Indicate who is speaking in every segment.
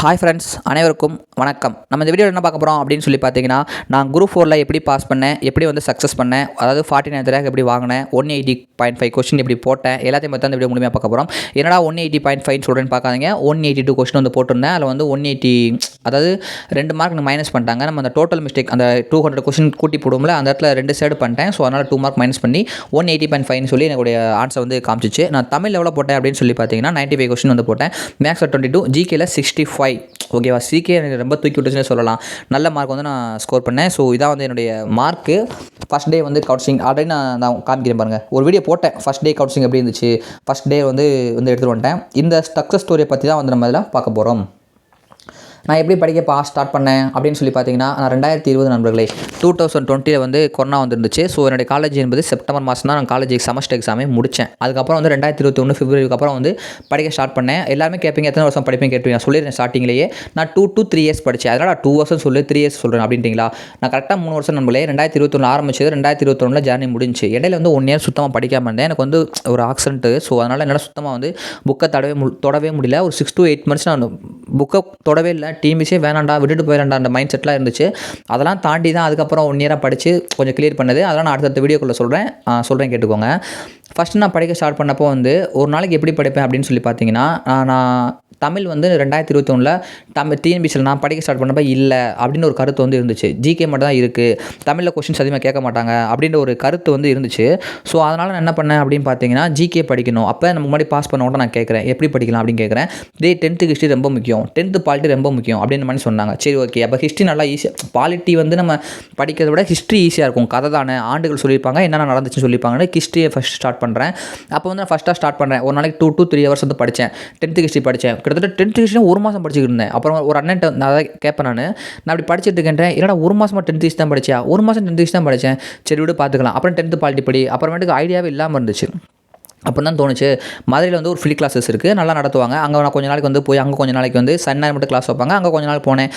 Speaker 1: Hi friends, அனைவருக்கும் வணக்கம். நம்ம இந்த வீடியோவில் என்ன பார்க்க போகிறோம் அப்படின்னு சொல்லி பார்த்தீங்கன்னா, நான் குரூப் 4ல் எப்படி பாஸ் பண்ணேன், எப்படி வந்து சக்ஸஸ் பண்ணேன், அதாவது 49 ரேங்க் எப்படி வாங்கினேன், 180.5 கொஸ்டின் எப்படி போட்டேன், எல்லாத்தையும் பற்றி அந்த வீடியோ முழுமையாக பார்க்க போகிறோம். என்னடா 180.5 சொல்கிறேன்னு பார்க்காதீங்க, 182 கொஸ்டின் வந்து போட்டிருந்தேன். அதில் வந்து 180, அதாவது 2 மார்க் மைனஸ் பண்ணிட்டாங்க. நம்ம அந்த டோட்டல் மிஸ்டேக் அந்த 200 கொஸ்டின் கூட்டி போடுவோம்ல, அந்த இடத்துல 2 சைடு பண்ணிட்டேன். ஸோ அதனால் 2 மார்க் மைனஸ் பண்ணி 180.5 சொல்லி என்னுடைய ஆன்சர் வந்து காமிச்சிச்சு. நான் தமிழ் எவ்வளோ போட்டேன் அப்படின்னு சொல்லி பார்த்தீங்கன்னா 95 கொஸ்டின் வந்து போட்டேன். மேக்ஸில் 22, ஜிகேல 65. ஓகேவா, சிகே எனக்கு ரொம்ப தூக்கி விட்டுச்சுன்னு சொல்லலாம். நல்ல மார்க் வந்து நான் ஸ்கோர் பண்ணேன். ஸோ இதான் வந்து என்னுடைய மார்க்கு. ஃபஸ்ட் டே வந்து கவுன்சிலிங் ஆல்ரெடி நான் காமிக்கிறேன் பாருங்கள். ஒரு வீடியோ போட்டேன், ஃபஸ்ட் டே கவுன்சிலிங் எப்படி இருந்துச்சு, ஃபஸ்ட் டே வந்து எடுத்துகிட்டு வந்துட்டேன். இந்த சக்ஸஸ் ஸ்டோரியை பற்றி தான் வந்து நம்ம இதில் பார்க்க போகிறோம். நான் எப்படி படிக்க ஸ்டார்ட் பண்ணேன் அப்படின்னு சொல்லி பார்த்தீங்கன்னா, நான் 2020 நண்பர்களே 2020 வந்து கொரோனா வந்துருந்துச்சு. ஸோ என்னுடைய காலேஜ் என்பது செப்டம்பர் மாதம் தான் நான் காலேஜ் செமஸ்டர் எக்ஸாமே முடித்தேன். அதுக்கப்புறம் வந்து 2021 பிப்ரவரிக்கு அப்புறம் வந்து படிக்க ஸ்டார்ட் பண்ணேன். எல்லாருமே கேட்பீங்க எத்தனை வருஷம் படிப்பேன் கேட்பீங்க. சொல்லிடுறேன் ஸ்டார்டிங்லேயே, நான் 2 to 3 இயர்ஸ் படித்தேன். அதனால் 2 வருஷம் சொல்லி 3 இயர்ஸ் சொல்கிறேன் அப்படின்ட்டிங்களா. நான் கரெக்டாக 3 வருஷம் நண்பர்களே. 2021 ஆரம்பிச்சது, 2021 ஜேர்னி முடிஞ்சு. இடையில வந்து 1 இயர் சுத்தமாக படிக்காமல் இருந்தேன். எனக்கு வந்து ஒரு ஆக்சிடென்ட்டு. ஸோ அதனால் என்னால் சுத்தமாக வந்து புக்கை தொடவே முடியல. ஒரு 6 to 8 months நான் புக்கை தொடவே இல்லை. டிஎம்பிசியே வேணாண்டா, விட்டுட்டு போயிடலாண்டா அந்த மைண்ட் செட்லாம் இருந்துச்சு. அதெல்லாம் தாண்டி தான் அதுக்கப்புறம் 1 இயராக படித்து கொஞ்சம் கிளியர் பண்ணது. அதெல்லாம் நான் அடுத்த வீடியோக்குள்ளே சொல்கிறேன் கேட்டுக்கோங்க. ஃபஸ்ட்டு நான் படிக்க ஸ்டார்ட் பண்ணப்போ வந்து ஒரு நாளைக்கு எப்படி படிப்பேன் அப்படின்னு சொல்லி பார்த்தீங்கன்னா, நான் தமிழ் வந்து 2021 டிஎன்பிசியில் நான் படிக்க ஸ்டார்ட் பண்ணப்போ இல்லை அப்படின்னு ஒரு கருத்து வந்து இருந்துச்சு. ஜிகே மட்டும் தான் இருக்குது, தமிழில் கொஸ்டின்ஸ் அதிகமாக கேட்க மாட்டாங்க அப்படின்ற ஒரு கருத்து வந்து இருந்துச்சு. ஸோ அதனால் நான் என்ன பண்ணேன் அப்படின்னு பார்த்தீங்கன்னா, ஜிகே படிக்கணும். அப்போ நம்ம முன்னாடி பாஸ் பண்ண கூட நான் கேட்குறேன் எப்படி படிக்கலாம் அப்படின்னு கேட்குறேன். 10th ஹிஸ்ட்ரி ரொம்ப முக்கியம், 10th பாலிட்டி ரொம்ப முக்கியம் அப்படின்ற மாதிரி சொன்னாங்க. சரி ஓகே, அப்போ ஹிஸ்ட்ரி நல்லா ஈஸியாக, பாலிட்டி வந்து நம்ம படிக்கிறத விட ஹிஸ்ட்ரி ஈஸியாக இருக்கும். கதை தானே, ஆண்டுகள் சொல்லியிருப்பாங்க, என்னென்ன நடந்துச்சுன்னு சொல்லியிருப்பாங்கன்னு ஹிஸ்ட்ரியை ஃபஸ்ட் ஸ்டார்ட் பண்ணுறேன். அப்போ வந்து நான் ஃபஸ்ட்டாக ஸ்டார்ட் பண்ணுறேன். ஒரு நாளைக்கு 2 to 3 hours வந்து படித்தேன். 10th ஹிஸ்ட்ரி படித்தேன். கிட்டத்தட்ட 10th ஹிஸ்ட்ரி 1 மாதம் படிச்சுக்கிட்டு இருந்தேன். அப்புறம் ஒரு அண்ணன்ட்ட நான் அதை கேட்பேன், நான் அப்படி படிச்சுட்டு இருக்கேன். இல்லைடா 1 மாதமாக 10th ஹிஸ்ட்ரி தான் படித்தேன். 1 மாதம் 10th ஹிஸ்ட்ரி தான் படித்தேன். சரி விடு பார்த்துக்கலாம். அப்புறம் 10th பாலிட்டி படி. அப்புறமேட்டுக்கு ஐடியாவே இல்லாமல் இருந்துச்சு. அப்போ தான் தோணுச்சு, மதுரையில் வந்து ஒரு ஃப்ரீ கிளாஸஸ் இருக்குது, நல்லா நடத்துவாங்க. அங்கே நான் கொஞ்ச நாளைக்கு வந்து போய், அங்கே கொஞ்ச நாளைக்கு வந்து சண்டே மட்டும் கிளாஸ் வைப்பாங்க. அங்கே கொஞ்ச நாள் போனேன்.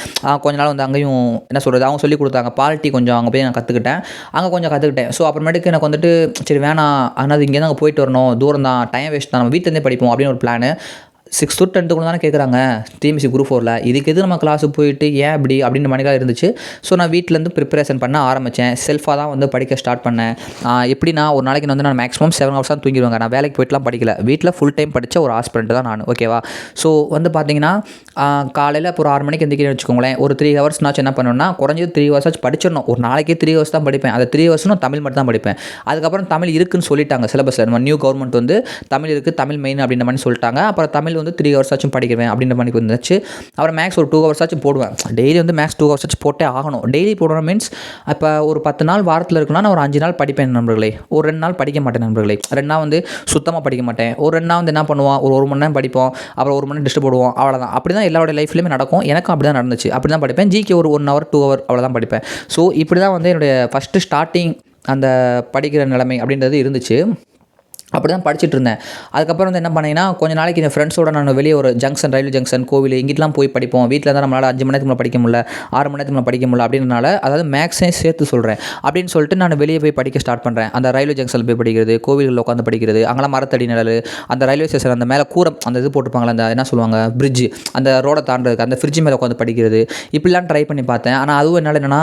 Speaker 1: கொஞ்ச நாள் வந்து அங்கேயும் என்ன சொல்கிறது, அவங்க சொல்லி கொடுத்தாங்க. பாலிட்டி கொஞ்சம் அங்கே போய் நான் கற்றுக்கிட்டேன். அங்கே கொஞ்சம் கற்றுக்கிட்டேன். ஸோ அப்புறமேட்டுக்கு எனக்கு வந்துட்டு சரி வேணாம், ஆனால் இங்கேருந்து அங்கே போயிட்டு வரணும், தூரம் தான், டைம் வேஸ்ட் தான், நம்ம வீட்டிலேருந்தே படிப்போம் அப்படின்னு ஒரு பிளான். 6th to 10th தானே கேட்குறாங்க டிஎம்பிசி குரூப் 4ல், இதுக்கு எது நம்ம கிளாஸுக்கு போயிட்டு ஏன் அப்படி அப்படின்ற மணிக்காக இருந்துச்சு. ஸோ நான் வீட்டிலேருந்து ப்ரிப்பரேஷன் பண்ண ஆரம்பித்தேன். செல்ஃபாக தான் வந்து படிக்க ஸ்டார்ட் பண்ணேன். எப்படின்னா ஒரு நாளைக்கு வந்து நான் மேக்ஸிமம் 7 hours தான் தூங்கிடுவாங்க. நான் வேலைக்கு போய்ட்டுலாம் படிக்கல, வீட்டில் ஃபுல் டைம் படித்த ஒரு ஆஸ்பிரண்ட் தான் நான். ஓகேவா. ஸோ வந்து பார்த்தீங்கன்னா காலையில் இப்போ ஒரு 6 மணிக்கு எந்திரிக்கிறேன்னு வச்சுக்கோங்களேன். ஒரு 3 hours என்ன பண்ணுவேன்னா, குறைஞ்சது 3 hours ஆச்சு படிச்சிடணும். ஒரு நாளைக்கு 3 hours தான் படிப்பேன். அந்த 3 hours தமிழ் மட்டும் தான் படிப்பேன். அதுக்கப்புறம் தமிழ் இருக்குன்னு சொல்லிட்டாங்க சிலபஸில். நம்ம நியூ கவர்மெண்ட் வந்து தமிழ் இருக்குது, தமிழ் மெயின் அப்படின்ற மாதிரி சொல்லிட்டாங்க. அப்புறம் தமிழ் வந்து 3 hours ஆச்சும் படிக்கிறேன் அப்படின்ற மாதிரி வந்துச்சு. அப்புறம் மேக்ஸ் ஒரு 2 hours ஆச்சும் போடுவேன். டெய்லி வந்து மேக்ஸ் 2 hours ஆச்சு போட்டே ஆகணும். டெய்லி போடணும் மீன்ஸ் இப்போ ஒரு 10 நாள் வாரத்தில் இருக்குன்னா நான் ஒரு 5 நாள் படிப்பேன் நண்பர்களே. ஒரு 2 நாள் படிக்க மாட்டேன் நண்பர்களே. 2 நாள் வந்து சுத்தமாக படிக்க மாட்டேன். ஒரு 2 நாள் வந்து என்ன பண்ணுவோம், ஒரு 1 மணி நேரம் படிப்போம், அப்புறம் 1 மணி நேரம் டிஸ்ட் போடுவோம், அவ்வளோதான். அப்படி தான் எல்லாரோட லைஃப்லையுமே நடக்கும். எனக்கும் அப்படி தான் நடந்துச்சு. அப்படி தான் படிப்பேன். ஜிகே ஒரு 1 hour 2 hour அவ்வளோதான் படிப்பேன். ஸோ இப்படி தான் வந்து என்னுடைய ஃபஸ்ட்டு ஸ்டார்டிங் அந்த படிக்கிற நிலைமை அப்படின்றது இருந்துச்சு. அப்படி தான் படிச்சுட்டு இருந்தேன். அதுக்கப்புறம் வந்து என்ன பண்ணீங்கன்னா, கொஞ்சம் நாளைக்கு என் ஃப்ரெண்ட்ஸோட நான் வெளியே ஒரு ஜங்ஷன், ரயில்வே ஜங்ஷன், கோவில் இங்கிட்டலாம் போய் படிப்போம். வீட்டில் தான் நம்மளால் 5 மணி நேரத்துக்கு படிக்க முடியல, 6 மணி நேரத்துக்கு படிக்க முடியல அப்படின்றனால, அதாவது மேக்ஸையும் சேர்த்து சொல்கிறேன் அப்படின்னு சொல்லிட்டு நான் வெளியே போய் படிக்க ஸ்டார்ட் பண்ணுறேன். அந்த ரயில்வே ஜங்ஷனில் போய் படிக்கிறது, கோவில்களில் உட்காந்து படிக்கிறது, அங்கெல்லாம் மரத்தடி நிழல், அந்த ரயில்வே ஸ்டேஷன் அந்த மேலே கூரம் அந்த இது போட்டுருப்பாங்களே, அந்த என்ன சொல்லுவாங்க பிரிட்ஜ், அந்த ரோடை தாண்டதுக்கு அந்த ஃப்ரிட்ஜ் மேலே உட்காந்து படிக்கிறது, இப்படிலாம் ட்ரை பண்ணி பார்த்தேன். ஆனால் அதுவும் என்னால் என்னென்னா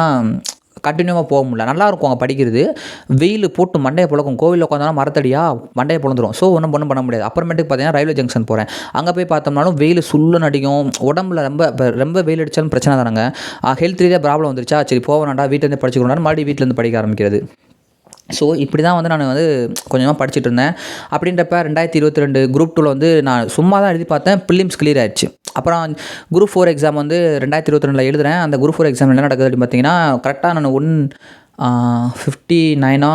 Speaker 1: கண்டினியூவாக போக முடியல. நல்லாயிருக்கும் அங்கே படிக்கிறது, வெயில் போட்டு மண்டையை புழக்கும். கோவிலில் உட்காந்தாலும் மரத்தடியாக மண்டையை புலந்துடும். ஸோ ஒன்றும் பண்ண முடியாது. அப்புறமேட்டுக்கு பார்த்தீங்கன்னா ரயில்வே ஜங்ஷன் போகிறேன். அங்கே போய் பார்த்தோம்னாலும் வெயில் சுள்ளுன்னு அடிக்கும். உடம்புல ரொம்ப வெயில் அடித்தாலும் பிரச்சனை தானங்க. ஹெல்த் ரீதியாக ப்ராப்ளம் வந்துருச்சா, சரி போவேனாண்டா வீட்டிலேருந்து படிச்சுக்கணும்னா மறுபடியும் வீட்டிலேருந்து படிக்க ஆரம்பிக்கிறது. ஸோ இப்படி தான் வந்து நான் வந்து கொஞ்சமாக படிச்சுட்டு இருந்தேன். அப்படின்றப்ப 2022 குரூப் 2ல் வந்து நான் சும்மா தான் எழுதி பார்த்தேன். ப்ரிலிம்ஸ் கிளியர் ஆயிடுச்சு. அப்புறம் குரூப் 4 எக்ஸாம் வந்து 2022 எழுதுகிறேன். அந்த குரூப் 4 எக்ஸாம் என்ன நடக்குது அப்படின்னு பார்த்தீங்கன்னா, கரெக்டாக நான் 59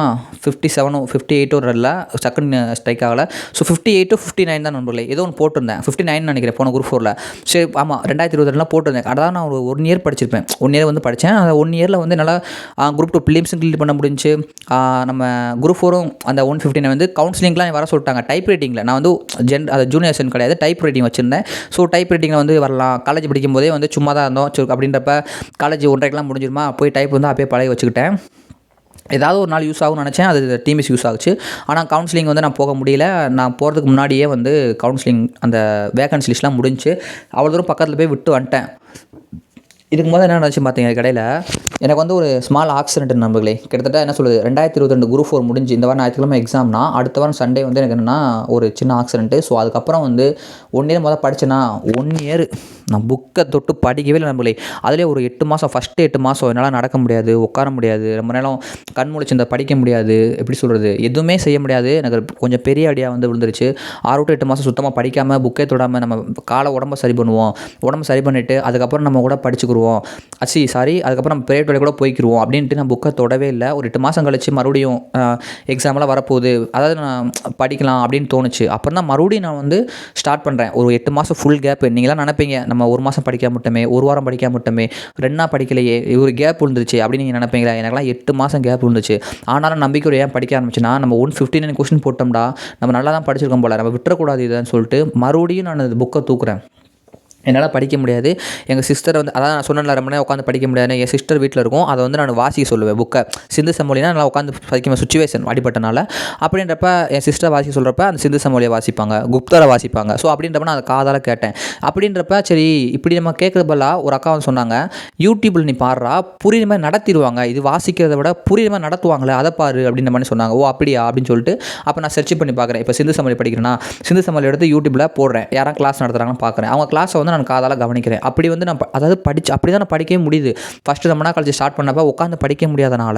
Speaker 1: 57 58 வரல, டக்குன்னு ஸ்ட்ரைக் ஆகலை. ஸோ 58 to 59 தான் நண்பர்களே. ஏதோ ஒன்று போட்டிருந்தேன், 59 நினைக்கிறேன் போன குரூப் 4ல். சரி ஆமாம் 2022 போட்டிருந்தேன். அதான் நான் ஒரு 1 year படிச்சிருப்பேன். 1 year வந்து படித்தேன். அந்த 1 yearல் வந்து நல்லா குரூப் 2 ப்ரிலிம்ஸும் கிளியர் பண்ண முடிஞ்சு. நம்ம குரூப் 4ம் அந்த 159 வந்து கவுன்சிலிங்லாம் வர சொல்லிட்டாங்க. டைப் ரைட்டிங்கில் நான் வந்து அது ஜூனியர் சென் கிடையாது, டைப் ரைட்டிங் வச்சுருந்தேன். ஸோ டைப் ரைட்டிங்கில் வந்து வரலாம். காலேஜ் படிக்கும் போதே வந்து சும்மா தான் இருந்தோம். அப்படின்றப்ப காலேஜ் 1:30க்கெலாம் முடிஞ்சிருமா, போய் டைப் வந்து அப்பயே பழகி வச்சுக்கிட்டேன். ஏதாவது ஒரு நாள் யூஸ் ஆகும்னு நினச்சேன். அது டிஎன்பிஎஸ்சி யூஸ் ஆகுச்சு. ஆனால் கவுன்சிலிங் வந்து நான் போக முடியல. நான் போகிறதுக்கு முன்னாடியே வந்து கவுன்சிலிங் அந்த வேகன்சி லிஸ்ட்லாம் முடிஞ்சுச்சு. அவ்வளோ தூரம் பக்கத்தில் போய் விட்டு வந்துட்டேன். இதுக்கு முதல்ல என்ன நடந்துச்சு பார்த்தீங்க கடையில், எனக்கு வந்து ஒரு ஸ்மால் ஆக்சிடென்ட் நண்பர்களே. கிட்டத்தட்ட என்ன சொல்லுது, 2022 குரூப் 4 முடிஞ்சு இந்த வாரம் ஞாயிற்றுக்கிழமை எக்ஸாம்னா, அடுத்த வாரம் சண்டே வந்து எனக்கு என்னென்னா ஒரு சின்ன ஆக்சிடென்ட்டு. ஸோ அதுக்கப்புறம் வந்து 1 இயர் முதல்ல படித்தேன்னா 1 இயர் நான் புக்கை தொட்டு படிக்கவே இல்லை நண்பர்களே. அதிலே ஒரு 8 மாதம், ஃபஸ்ட்டு 8 மாதம் என்னால் நடக்க முடியாது, உட்கார முடியாது, ரொம்ப நேரம் கண் முழிச்சு இந்த படிக்க முடியாது, எப்படி சொல்கிறது, எதுவுமே செய்ய முடியாது. எனக்கு கொஞ்சம் பெரிய அடியாக வந்து விழுந்துருச்சு. 6 to 8 மாதம் சுத்தமாக படிக்காமல் புக்கே தொடாமல் நம்ம உடம்பை சரி பண்ணுவோம். உடம்பு சரி பண்ணிவிட்டு அதுக்கப்புறம் நம்ம கூட படிச்சுக்குருவோம். அதுக்கப்புறம் நம்ம பிரைவேட் வேலை கூட போய்க்கிருவோம் அப்படின்ட்டு நான் புக்கை தொடவே இல்லை. ஒரு 8 மாதம் கழிச்சு மறுபடியும் எக்ஸாம்லாம் வரப்போகுது, அதாவது நான் படிக்கலாம் அப்படின்னு தோணுச்சு. அப்புறம் தான் மறுபடியும் நான் வந்து ஸ்டார்ட் பண்ணுறேன். ஒரு 8 மாதம் ஃபுல் கேப்பு. நீங்களாம் நினைப்பீங்க நம்ம 1 மாதம் படிக்காம விட்டோமே, 1 வாரம் படிக்காம விட்டோமே, 2 நாள் படிக்கலையே, ஒரு கேப் விழுந்துருச்சு அப்படின்னு நீங்கள் நினைப்பீங்களா? எனக்குலாம் 8 மாதம் கேப் விழுந்துச்சு. ஆனாலும் நம்பிக்கையோட ஏன் படிக்க ஆரம்பிச்சுன்னா, நம்ம 159 கொஸ்டின் போட்டோம்டா, நம்ம நல்லா தான் படிச்சிருக்கோம் போல, நம்ம விட்டுறக்கூடாது இதுன்னு சொல்லிட்டு மறுபடியும் நான் அந்த புக்கை தூக்குறேன். என்னால் படிக்க முடியாது. எங்கள் சிஸ்டரை வந்து, அதான் நான் சொன்னேன்ல ரொம்ப நேரம் உட்காந்து படிக்க முடியாது. என் சிஸ்டர் வீட்டில் இருக்கும், அதை வந்து நான் வாசிக்க சொல்லுவேன் புக்கை. சிந்து சமவெளினா நல்லா உட்காந்து படிக்க சுச்சுவேஷன் அடிப்பட்டனால. அப்படின்றப்ப என் சிஸ்டர் வாசிக்க சொல்கிறப்ப அந்த சிந்து சமவெளியை வாசிப்பாங்க, குப்தரை வாசிப்பாங்க. ஸோ அப்படின்றப்ப நான் அதை காதால் கேட்டேன். அப்படின்றப்ப சரி இப்படி நம்ம கேட்குறது பதிலாக ஒரு அக்கா வந்து சொன்னாங்க, யூடியூப்பில் நீ பாடுறா, புரியுற மாதிரி நடத்திடுவாங்க, இது வாசிக்கிறத விட புரியுற மாதிரி நடத்துவாங்களே, அதை பாரு அப்படின்ற மாதிரி சொன்னாங்க. ஓ அப்படியா அப்படின்னு சொல்லிட்டு அப்போ நான் சர்ச் பண்ணி பார்க்குறேன். இப்போ சிந்து சமவெளி படிக்கிறேன்னா சிந்து சமவெளி எடுத்து யூடியூப்பில் போடுறேன், யாரும் கிளாஸ் நடத்துகிறாங்கன்னு பார்க்குறேன். அவங்க கிளாஸை வந்து நான் காதால் கவனிக்கிறேன். அப்படி வந்து நான் அதாவது அப்படி தான் நான் படிக்கவே முடியுது. ஃபஸ்ட்டு ரொம்ப நாள் கழிச்சு ஸ்டார்ட் பண்ணப்போ உட்காந்து படிக்க முடியாதனால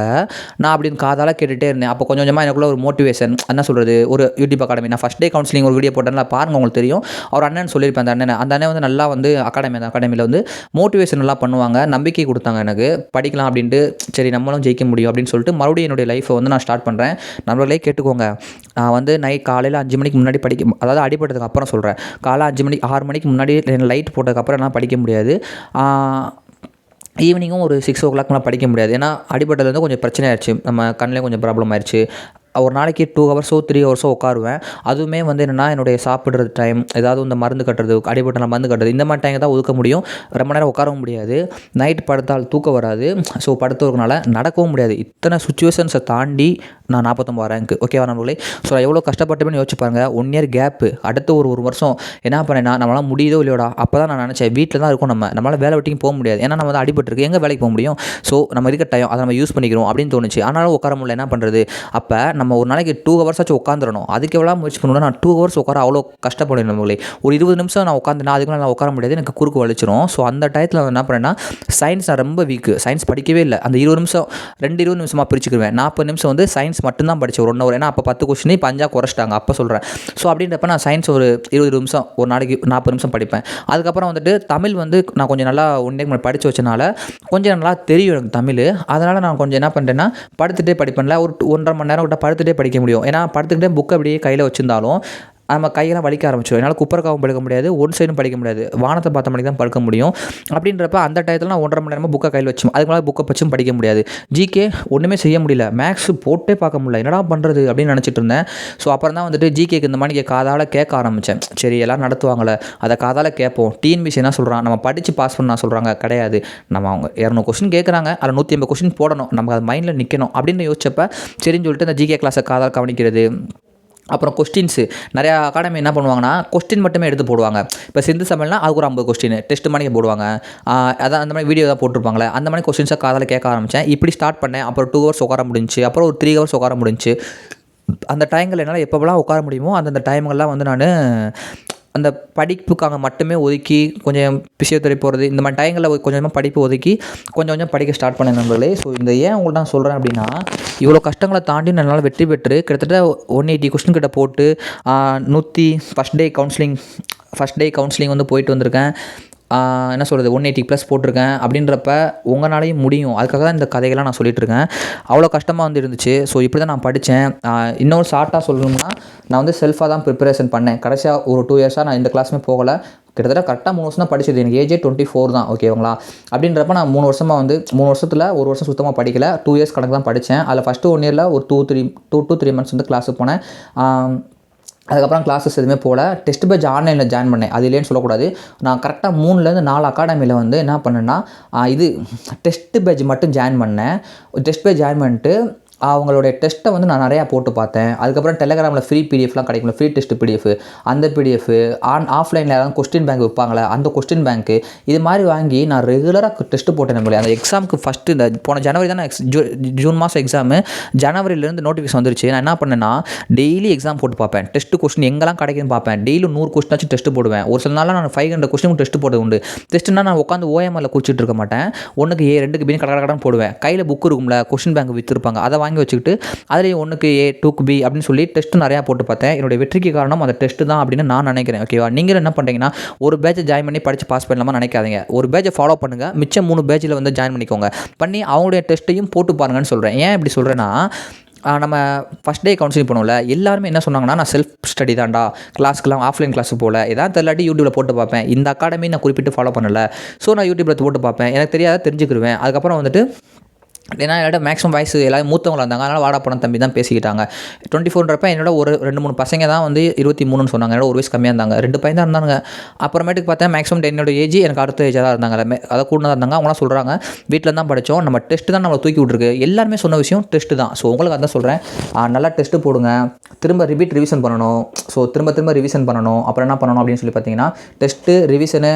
Speaker 1: நான் அப்படின்னு காதால் கேட்டுகிட்டே இருந்தேன். அப்போ கொஞ்சம் கொஞ்சமாக எனக்குள்ள ஒரு மோட்டிவேஷன், என்ன சொல்கிறது, ஒரு யூடியூப் அகாடமி, நான் ஃபஸ்ட் டே கவுன்சிலிங் ஒரு வீடியோ போட்டேன்ல பாருங்கள், உங்களுக்கு தெரியும். அவர் அண்ணன் சொல்லியிருப்பேன். அந்த அண்ணன் வந்து நல்லா வந்து அகாடமியில் வந்து மோட்டிவேஷன் நல்லா பண்ணுவாங்க, நம்பிக்கை கொடுத்தாங்க எனக்கு படிக்கலாம் அப்படின்ட்டு. சரி நம்மளும் ஜெயிக்க முடியும் அப்படின்னு சொல்லிட்டு மறுபடியும் என்னுடைய லைஃப்பை வந்து நான் ஸ்டார்ட் பண்ணுறேன். நம்மளே கேட்டுக்கோங்க, நான் வந்து காலையில் 5 மணிக்கு முன்னாடி அதாவது அடிப்பட்டதுக்கு அப்புறம் சொல்கிறேன், காலைல 5 மணிக்கு 6 மணிக்கு முன்னாடி லைட் போட்டதுக்கப்புறம் என்னால் படிக்க முடியாது. ஈவினிங்கும் ஒரு 6 o'clockலாம் படிக்க முடியாது. ஏன்னா அடிபட்டதுலேருந்து கொஞ்சம் பிரச்சனை ஆயிடுச்சு, நம்ம கண்ணில் கொஞ்சம் ப்ராப்ளம் ஆயிடுச்சு. ஒரு நாளைக்கு 2 ஹவர்ஸோ 3 ஹவர்ஸோ உட்காருவேன். அதுவுமே வந்து என்னென்னா என்னுடைய சாப்பிட்றது டைம், ஏதாவது இந்த மருந்து கட்டுறது, அடிபட்டல மருந்து கட்டுறது, இந்த மாதிரி டைம் தான் ஒதுக்க முடியும். ரொம்ப நேரம் உட்காரவும் முடியாது. நைட் படுத்தால் தூக்கம் வராது. ஸோ படுத்தவர்களால நடக்கவும் முடியாது. இத்தனை சுச்சுவேஷன்ஸை தாண்டி நான் 49 ரேங்க், ஓகேவா நண்பர்களே. ஸோ நான் எவ்வளோ கஷ்டப்பட்டுமே யோசிச்சு பாருங்கள். 1 இயர் கேப்பு, அடுத்து ஒரு வருஷம் என்ன பண்ணேன்னா, நம்மளால் முடியுதோ இல்லையோடா. அப்போ தான் நான் நினச்சேன் வீட்டில் தான் இருக்கும், நம்மளால் வேலை வெட்டிக்கும் போக முடியாது, ஏன்னா நம்ம வந்து அடிபட்டுருக்கு, எங்கே வேலைக்கு போக முடியும். ஸோ நம்ம இருக்க டைம் அதை நம்ம யூஸ் பண்ணிக்கிறோம் அப்படின்னு தோணுச்சு. ஆனாலும் உட்கார முடியல, என்ன பண்ணுறது. அப்போ நம்ம ஒரு நாளைக்கு 2 ஹவர்ஸ் ஆச்சு உட்காந்துடணும். அதுக்கு எவ்வளோ முயற்சி பண்ணணும்னா, நான் 2 ஹவர்ஸ் உட்கார அவ்வளோ கஷ்டப்படுவேன் நண்பர்களே. ஒரு 20 நிமிஷம் நான் உட்காந்துனா அதுக்கு மேலே நான் உட்கார முடியாது, எனக்கு குறுக்கு வலிச்சிரும். ஸோ அந்த டயத்தில் நான் என்ன பண்ணேன்னா, சயின்ஸ் நான் ரொம்ப வீக்கு, சயின்ஸ் படிக்கவே இல்லை. அந்த 20 நிமிஷம் 20 நிமிஷமாக பிரிச்சுக்குவேன். 40 நிமிஷம் வந்து சயின்ஸ் மட்டும்தான் படித்தேன், 1 ஹவர். ஏன்னா அப்போ 10 கொஸ்டின் இப்போ 5 குறைச்சிட்டாங்க, அப்போ சொல்கிறேன். ஸோ அப்படின்றப்ப நான் சயின்ஸ் ஒரு 20 நிமிஷம், ஒரு நாளைக்கு 40 நிமிஷம் படிப்பேன். அதுக்கப்புறம் வந்துட்டு தமிழ் வந்து நான் கொஞ்சம் நல்லா 1 இயர் படித்து வச்சனால கொஞ்சம் நல்லா தெரியும் எனக்கு தமிழ். அதனால் நான் கொஞ்சம் என்ன பண்ணுறேன்னா, படுத்துகிட்டே படிப்பேன்ல, ஒரு 1.5 மணி நேரம் கிட்ட படுத்துகிட்டே படிக்க முடியும். ஏன்னா படுத்துக்கிட்டே புக்கை அப்படியே கையில் வச்சுருந்தாலும் நம்ம கையெல்லாம் வலிக்க ஆரம்பிச்சிடும். என்னால் குப்பரக்காவும் படிக்க முடியாது, ஒன் சைடும் படிக்க முடியாது, வானத்தை பார்த்த மணிக்கு தான் படிக்க முடியும். அப்படின்றப்ப அந்த டயத்தில் நான் 1.5 மணி நேரமாக புக்கை கையில் வச்சு, அதுக்கு மேலே புக்கை வச்சும் படிக்க முடியாது. ஜிகே ஒன்றுமே செய்ய முடியல, மேக்ஸ் போட்டே பார்க்க முடியல, என்னடா பண்ணுறது அப்படின்னு நினச்சிட்டு இருந்தேன். ஸோ அப்புறம் தான் வந்துட்டு ஜிகேக்கு இந்த மாதிரி காதால் கேட்க ஆரம்பித்தேன். சரி எல்லாம் நடத்துவாங்களே, அதை காதால் கேட்போம். டிஎன்பிஎஸ்சி என்ன சொல்கிறான், நம்ம படித்து பாஸ் பண்ண சொல்கிறாங்க, கிடையாது, நம்ம அவங்க 200 கொஸ்டின் கேட்குறாங்க, அதில் 150 கொஸ்டின் போடணும், நமக்கு அது மைண்டில் நிற்கணும் அப்படின்னு யோசிச்சப்ப சரின்னு சொல்லிட்டு இந்த ஜிகே கிளாஸை காதால் கவனிக்கிறது. அப்புறம் கொஸ்டின்ஸு நிறையா அகாடமி என்ன பண்ணுவாங்கன்னா, கொஸ்டின் மட்டுமே எடுத்து போடுவாங்க. இப்போ சிந்து சமையல்னா அதுக்கு ஒரு 50 கொஸ்டின் டெஸ்ட் மாதிரி போடுவாங்க. அதான் அந்த மாதிரி வீடியோ தான் போட்டிருப்பாங்களே, அந்த மாதிரி கொஸ்டின்ஸை காதால் கேட்க ஆரம்பித்தேன். இப்படி ஸ்டார்ட் பண்ணேன். அப்புறம் 2 ஹவர்ஸ் உட்கார முடிஞ்சு, அப்புறம் ஒரு 3 ஹவர்ஸ் உட்கார முடிஞ்சு. அந்த டைம்கள் என்னால் எப்போலாம் உட்கார முடியுமோ அந்தந்த டைம்கள்லாம் வந்து நான் அந்த படிப்புக்காக மட்டுமே ஒதுக்கி, கொஞ்சம் பிசியோதெரப்பி போகிறது, இந்த மாதிரி டைங்களில் கொஞ்சம் கொஞ்சமாக படிப்பு ஒதுக்கி கொஞ்சம் கொஞ்சம் படிக்க ஸ்டார்ட் பண்ணேன் நண்பர்களே. ஸோ இந்த ஏன் உங்கள்ட்ட நான் சொல்கிறேன் அப்படின்னா, இவ்வளோ கஷ்டங்களை தாண்டி என்னால் வெற்றி பெற்று கிட்டத்தட்ட 180 கொஸ்டின் கிட்ட போட்டு ஃபஸ்ட் டே கவுன்சிலிங் வந்து போயிட்டு வந்திருக்கேன். என்ன சொல்கிறது, 180+ போட்டிருக்கேன். அப்படின்றப்ப உங்களாலையும் முடியும். அதுக்காக தான் இந்த கதைகள்லாம் நான் சொல்லிகிட்ருக்கேன். அவ்வளோ கஷ்டமாக வந்து இருந்துச்சு. ஸோ இப்படி தான் நான் படித்தேன். இன்னொரு ஷார்ட்டாக சொல்லணும்னா, நான் வந்து செல்ஃபாக தான் ப்ரிப்பரேஷன் பண்ணேன். கடைசியாக ஒரு 2 இயர்ஸாக நான் எந்த கிளாஸுமே போகலை. கிட்டத்தட்ட கரெக்டாக 3 வருஷம் தான் படித்தது. எனக்கு ஏஜே 24 தான், ஓகேங்களா. அப்படின்றப்ப நான் 3 வருஷமாக வந்து 3 வருஷத்தில் 1 வருஷம் சுத்தமாக படிக்கலை. 2 இயர்ஸ் கணக்கு தான் படித்தேன். அதில் ஃபஸ்ட்டு 1 இயரில் ஒரு 2 to 3 months வந்து கிளாஸுக்கு போனேன். அதுக்கப்புறம் கிளாஸஸ் எதுவுமே போகல. டெஸ்ட் பேட்ச் ஆன்லைனில் ஜாயின் பண்ணேன். அது இல்லைன்னு சொல்லக்கூடாது. நான் கரெக்டாக 3லேருந்து 4 அகாடமியில் வந்து என்ன பண்ணேன்னா, இது டெஸ்ட் பேட்ச் மட்டும் ஜாயின் பண்ணேன். டெஸ்ட் பேட்ச் ஜாயின் பண்ணிட்டு அவங்களுடைய டெஸ்ட்டை வந்து நான் நிறையா போட்டு பார்த்தேன். அதுக்கப்புறம் டெலகிராமில் ஃப்ரீ பிடிஎஃப்லாம் கிடைக்கும்ல, ஃப்ரீ டெஸ்ட் பிடிஎஃப், அந்த பிடிஎஃப், ஆஃப்லைனில் யாராவது கொஸ்டின் பேங்க் விற்பாங்களே அந்த கொஸ்டின் பேங்க்கு, இது மாதிரி வாங்கி நான் ரெகுலராக டெஸ்ட்டு போட்டேன். நம்மளே அந்த எக்ஸாமுக்கு ஃபஸ்ட்டு இந்த போன ஜனவரி தான் ஜூன் மாதம் எக்ஸாமு, ஜனவரியிலேருந்து நோட்டிஃபிகேஷன் வந்துருச்சு. நான் என்ன பண்ணேன்னா டெய்லி எக்ஸாம் போட்டு பார்ப்பேன். டெஸ்ட்டு கொஸ்டின் எங்கெல்லாம் கிடைக்குதுன்னு பார்ப்பேன். டெய்லி 100 கொஸ்டினாச்சும் டெஸ்ட்டு போடுவேன். ஒரு சில நாளில் நான் 500 கொஸ்டின் டெஸ்ட்டு போடுறது உண்டு. டெஸ்ட்டுனா நான் உட்காந்து ஓஎம்ஆரில் குறிச்சிட்டு இருக்க மாட்டேன். 1க்கு A 2க்கு B கடை போடுவேன். கையில் புக் இருக்கும்ல, கொஸ்டின் பேங்க் விற்றுருப்பாங்க, அதை வாங்கி வச்சுக்கிட்டு அதுலேயும் 1க்கு A 2க்கு B அப்படின்னு சொல்லி டெஸ்ட்டு நிறையா போட்டு பார்த்தேன். என்னுடைய வெற்றிக்கு காரணம் அந்த டெஸ்ட்டு தான் அப்படின்னு நான் நினைக்கிறேன். ஓகேவா? நீங்கள் என்ன பண்ணுறீங்கன்னா ஒரு பேட்சை ஜாயின் பண்ணி படித்து பாஸ் பண்ணலாமா நினைக்காதீங்க. ஒரு பேட்சை ஃபாலோ பண்ணுங்கள், மிச்சம் 3 பேட்சில் வந்து ஜாயின் பண்ணிக்கோங்க. பண்ணி அவங்களுடைய டெஸ்ட்டையும் போட்டு பாருங்கன்னு சொல்கிறேன். ஏன் இப்படி சொல்கிறேன்னா, நம்ம ஃபஸ்ட் டே கவுன்சிலிங் பண்ணுவோம்ல, எல்லாருமே என்ன சொன்னாங்கன்னா, நான் செல்ஃப் ஸ்டடி தான்டா, கிளாஸ்க்குலாம் ஆஃப்லைன் கிளாஸுக்கு போகல, ஏதாவது தெரியலாட்டி யூடியூப்பில் போட்டு பார்ப்பேன். இந்த அகாடமி நான் குறிப்பிட்டு ஃபாலோ பண்ணலை, ஸோ நான் யூடியூப்பில் போட்டு பார்ப்பேன், எனக்கு தெரியாத தெரிஞ்சுக்கிடுவேன். அதுக்கப்புறம் வந்துட்டு ஏன்னா என்னோட மேக்ஸிமம் வாய்ஸ் எல்லாரும் மூத்தவங்க இருந்தாங்க, அதனால் வாடா பணம் தம்பி தான் பேசிக்கிட்டாங்க. 24ன்றப்ப என்னோட ஒரு 2-3 பசங்க தான் வந்து 23ன்னு சொன்னாங்க. என்னோட ஒரு வயசு கம்மியாக இருந்தாங்க, 2 பையன் தான் இருந்தாங்க. அப்புறமேட்டுக்கு பார்த்தேன் மேக்ஸிமம் என்னோட ஏஜ் எனக்கு அடுத்த ஏஜாக தான் இருந்தாங்க, அதை கூட தான் இருந்தாங்க. அவங்களாம் சொல்கிறாங்க வீட்டில் தான் படித்தோம், நம்ம டெஸ்ட்டு தான் நம்மளை தூக்கி விட்ருக்கு. எல்லாருமே சொன்ன விஷயம் டெஸ்ட்டு தான். ஸோ உங்களுக்கு அதான் சொல்கிறேன், நல்லா டெஸ்ட்டு போடுங்க, திரும்ப ரிவிஷன் பண்ணணும். ஸோ திரும்ப ரிவிஷன் பண்ணணும். அப்புறம் என்ன பண்ணணும் அப்படின்னு சொல்லி பார்த்தீங்கன்னா, டெஸ்ட்டு ரிவிஷனு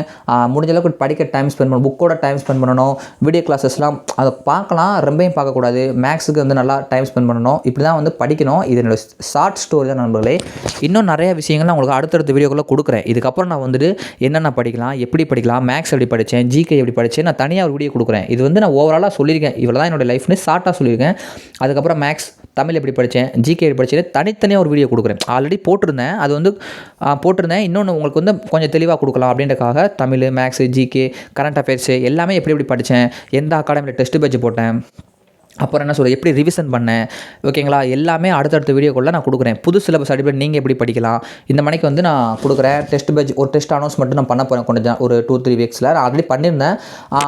Speaker 1: முடிஞ்ச அளவுக்கு படிக்க டைம் ஸ்பெண்ட் பண்ணணும், புக்கோட டைம் ஸ்பெண்ட் பண்ணணும். வீடியோ கிளாஸஸ்லாம் அதை பார்க்கலாம், ரொம்பவும் பார்க்கக்கூடாது. மேக்ஸுக்கு வந்து நல்லா டைம் ஸ்பெண்ட் பண்ணணும். இப்படி தான் வந்து படிக்கணும். இது என்னோட ஷார்ட் ஸ்டோரி தான் நண்பர்களே. இன்னும் நிறைய விஷயங்கள் நான் உங்களுக்கு அடுத்தடுத்த வீடியோக்குள்ளே கொடுக்குறேன். இதுக்கப்புறம் நான் வந்துட்டு என்னென்ன படிக்கலாம், எப்படி படிக்கலாம், மேக்ஸ் எப்படி படித்தேன், ஜிகே எப்படி படித்தேன், நான் தனியாக ஒரு வீடியோ கொடுக்குறேன். இது வந்து நான் ஓவராலாக சொல்லியிருக்கேன், இவ்வளோ தான் என்னோட லைஃப்னு ஷார்ட்டாக சொல்லியிருக்கேன். அதுக்கப்புறம் மேக்ஸ், தமிழ் எப்படி படித்தேன், ஜிகே எப்படி படித்தேன், தனித்தனியாக ஒரு வீடியோ கொடுக்குறேன். ஆல்ரெடி போட்டிருந்தேன், அது வந்து போட்டிருந்தேன். இன்னொன்று உங்களுக்கு வந்து கொஞ்சம் தெளிவாக கொடுக்கலாம் அப்படின்றக்காக Tamil, maths, GK, current affairs எல்லாமே எப்படி படித்தேன், எந்த அகாடமியில் டெஸ்ட் பேட்ச் போட்டேன், அப்புறம் என்ன சொல்கிறேன், எப்படி ரிவிஷன் பண்ணேன், ஓகேங்களா, எல்லாமே அடுத்தடுத்த வீடியோக்குள்ளே நான் கொடுக்குறேன். புது சிலபஸ் சர்டிஃபிகேட் நீங்கள் எப்படி படிக்கலாம் இந்த மணிக்கு வந்து நான் கொடுக்குறேன். டெஸ்ட் பேட்ச் ஒரு டெஸ்ட் அனௌன்ஸ்மெண்ட் நான் பண்ண போகிறேன் கொஞ்சம் ஒரு 2-3 வீக்ஸில். நான் ஆல்ரெடி பண்ணியிருந்தேன்,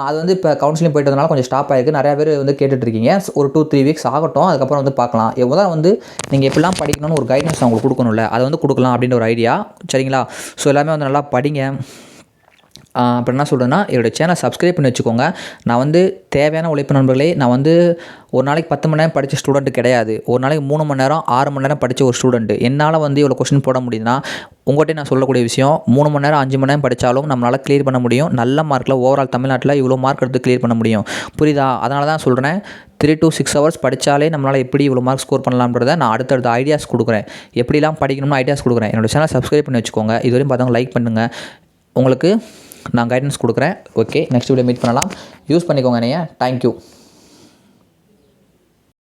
Speaker 1: அது வந்து இப்போ கவுன்சிலிங் போயிட்டு வந்தனால கொஞ்சம் ஸ்டாப் ஆகிருக்கு. நிறையா பேர் வந்து கேட்டுட்ருக்கீங்க. ஒரு 2-3 வீக்ஸ் ஆகட்டும், அதுக்கப்புறம் வந்து பார்க்கலாம். எவ்வளோ வந்து நீங்கள் எப்படிலாம் படிக்கணும்னு ஒரு கைடன்ஸ் நான் உங்களுக்கு கொடுக்கணும்ல, அதை வந்து கொடுக்கலாம் அப்படின்ற ஒரு ஐடியா. சரிங்களா? ஸோ எல்லாமே வந்து நல்லா படிங்க. அப்புறம் என்ன சொல்கிறேன்னா, என்னோடய சேனல் சப்ஸ்கிரைப் பண்ணி வச்சுக்கோங்க. நான் வந்து தேவையான உழைப்பு நண்பர்களே, நான் வந்து ஒரு நாளைக்கு 10 மணி நேரம் படித்த ஸ்டூடெண்ட் கிடையாது. ஒரு நாளைக்கு 3 மணி நேரம் 6 மணி நேரம் படித்த ஒரு ஸ்டூடெண்ட். என்னால் வந்து இவ்வளோ கொஸ்டின் போட முடியுதுன்னா, உங்கள்கிட்ட நான் சொல்லக்கூடிய விஷயம், 3 மணி நேரம் 5 மணி நேரம் படித்தாலும் நம்மளால் கிளியர் பண்ண முடியும். நல்ல மார்க்கில் ஓவரால் தமிழ்நாட்டில் இவ்வளோ மார்க் எடுத்து கிளியர் பண்ண முடியும். புரியுதா? அதனால தான் சொல்கிறேன், 3 to 6 ஹவர்ஸ் படித்தாலே நம்மளால் எப்படி இவ்வளோ மார்க் ஸ்கோர் பண்ணலாம்ன்றதை நான் அடுத்தடுத்த ஐடியாஸ் கொடுக்குறேன். எப்படிலாம் படிக்கணும்னு ஐடியாஸ் கொடுக்குறேன். என்னோடய சேனல் சப்ஸ்கிரைப் பண்ணி வச்சுக்கோங்க. இதுவரையும் பார்த்தவங்க லைக் பண்ணுங்கள். உங்களுக்கு நான் கைடன்ஸ் கொடுக்குறேன். ஓகே, நெக்ஸ்ட் வீடியோ மீட் பண்ணலாம். யூஸ் பண்ணிக்கோங்க. நீங்கள் தேங்க்யூ.